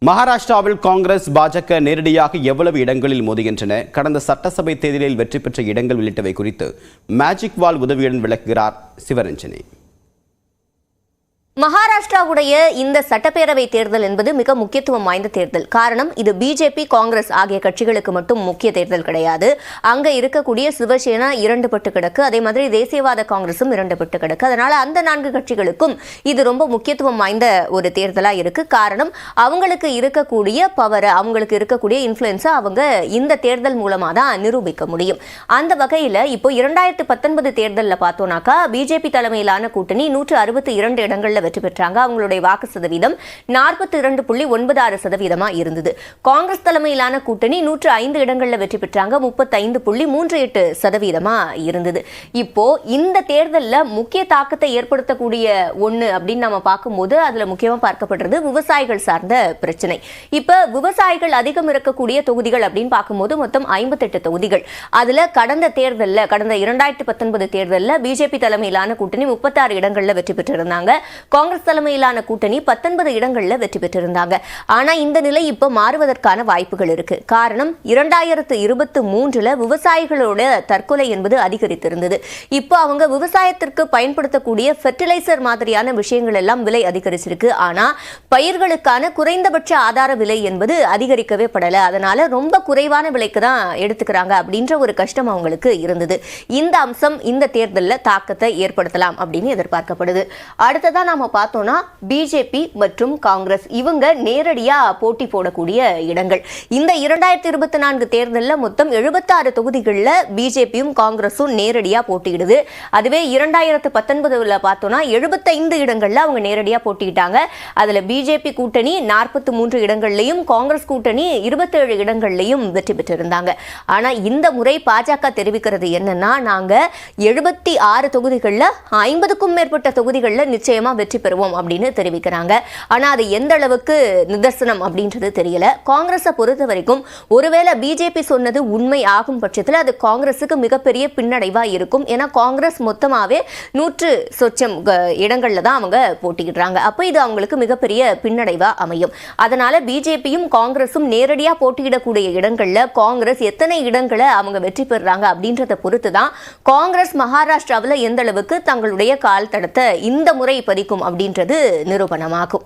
மகாராஷ்டிராவில் காங்கிரஸ் பாஜக நேரடியாக எவ்வளவு இடங்களில் மோதுகின்றன, கடந்த சட்டசபை தேர்தலில் வெற்றி பெற்ற இடங்கள் உள்ளிட்டவை குறித்து மேஜிக் வால் உதவியுடன் விளக்குகிறார் சிவரஞ்சனி. மகாராஷ்டிராவுடைய இந்த சட்டப்பேரவை தேர்தல் என்பது மிக முக்கியத்துவம் வாய்ந்த தேர்தல். காரணம், இது பிஜேபி, காங்கிரஸ் ஆகிய கட்சிகளுக்கு மட்டும் முக்கிய தேர்தல் கிடையாது. அங்க இருக்கக்கூடிய சிவசேனா 2 பட்டு கிடக்கு, அதே மாதிரி தேசியவாத காங்கிரசும் 2 பட்டு கிடக்கு. அதனால அந்த 4 கட்சிகளுக்கும் இது ரொம்ப முக்கியத்துவம் வாய்ந்த ஒரு தேர்தலா இருக்கு. காரணம், அவங்களுக்கு இருக்கக்கூடிய பவர், அவங்களுக்கு இருக்கக்கூடிய இன்ஃப்ளூயன்ஸை அவங்க இந்த தேர்தல் மூலமா தான் நிரூபிக்க முடியும். அந்த வகையில இப்போ 2019 தேர்தலில் பார்த்தோம்னாக்கா பிஜேபி தலைமையிலான கூட்டணி 162 இடங்கள்ல வெற்றி பெற்றாங்க. அவங்களுடைய வாக்கு சதவீதம் 42.96% இருந்தது. காங்கிரஸ் தலைமையிலான கூட்டணி 105 இடங்கள்ல வெற்றி பெற்றாங்க, 35.38% இருந்தது. இப்போ இந்த தேர்தலில் முக்கிய தாக்கத்தை ஏற்படுத்தக்கூடிய ஒண்ணு அப்படின்னு நம்ம பார்க்கும்போது அதுல முக்கியமா பார்க்கப்படுறது விவசாயிகள் சார்ந்த பிரச்சனை. இப்ப விவசாயிகள் அதிகம் இருக்கக்கூடிய தொகுதிகள் அப்படின்னு பார்க்கும்போது மொத்தம் 58 தொகுதிகள். அதுல கடந்த 2019 தேர்தலில் பிஜேபி தலைமையிலான கூட்டணி 36 இடங்கள்ல வெற்றி பெற்றிருந்தாங்க. காங்கிரஸ் தலைமையிலான கூட்டணி 19 இடங்கள்ல வெற்றி பெற்றிருந்தாங்க. ஆனா இந்த நிலை இப்ப மாறுவதற்கான வாய்ப்புகள் இருக்கு. காரணம், 2023 விவசாயிகளோட தற்கொலை என்பது அதிகரித்திருந்தது. இப்போ அவங்க விவசாயத்திற்கு பயன்படுத்தக்கூடிய ஃபெர்டிலைசர் மாதிரியான விஷயங்கள் எல்லாம் விலை அதிகரிச்சிருக்கு. ஆனா பயிர்களுக்கான குறைந்தபட்ச ஆதார விலை என்பது அதிகரிக்கவே படல. அதனால ரொம்ப குறைவான விலைக்கு தான் எடுத்துக்கிறாங்க அப்படின்ற ஒரு கஷ்டம் அவங்களுக்கு இருந்தது. இந்த அம்சம் இந்த தேர்தலில் தாக்கத்தை ஏற்படுத்தலாம் அப்படின்னு எதிர்பார்க்கப்படுது. அடுத்ததா நாம பார்த்தோம்னா பிஜேபி மற்றும் காங்கிரஸ் இவங்க நேரடியா போட்டி போடக்கூடிய இடங்கள். இந்த 2024 தேர்தலில் மொத்தம் 76 தொகுதிகளில் பிஜேபியும் காங்கிரஸும் நேரடியா போட்டியிடுது. அதுவே 2019 பார்த்தோம்னா 75 இடங்கள்ல அவங்க நேரடியா போட்டியிட்டாங்க. அதுல பிஜேபி கூட்டணி 43 இடங்கள்லையும் காங்கிரஸ் கூட்டணி 27 இடங்கள்லையும் வெற்றி பெற்றிருந்தாங்க. ஆனா இந்த முறை பாஜக தெரிவிக்கிறது என்னன்னா, நாங்க 76 தொகுதிகளில் 50க்கும் மேற்பட்ட தொகுதிகளில் நிச்சயமா வெற்றி பெறுவோம் அப்படின்னு தெரிவிக்கிறாங்க. ஆனா அது எந்த அளவுக்கு நிதர்சனம் அப்படின்றது தெரியல. காங்கிரஸை பொறுத்த வரைக்கும் ஒருவேளை பிஜேபி சொன்னது உண்மை ஆகும் பட்சத்தில் அது காங்கிரஸுக்கு மிகப்பெரிய பின்னடைவா இருக்கும். ஏன்னா காங்கிரஸ் மொத்தமாவே 100 சொச்சம் இடங்கள்ல தான் அவங்க போட்டியிடுறாங்க. அப்ப இது அவங்களுக்கு மிகப்பெரிய பின்னடைவா அமையும். அதனால பிஜேபியும் காங்கிரஸும் நேரடியா போட்டியிடக்கூடிய இடங்கள்ல காங்கிரஸ் எத்தனை இடங்களை அவங்க வெற்றி பெறுறாங்க அப்படின்றத பொறுத்து தான் காங்கிரஸ் மகாராஷ்டிராவில் எந்த அளவுக்கு தங்களுடைய கால் தடத்தை இந்த முறை பதிக்கும் அப்படின்றது நிரூபணமாகும்.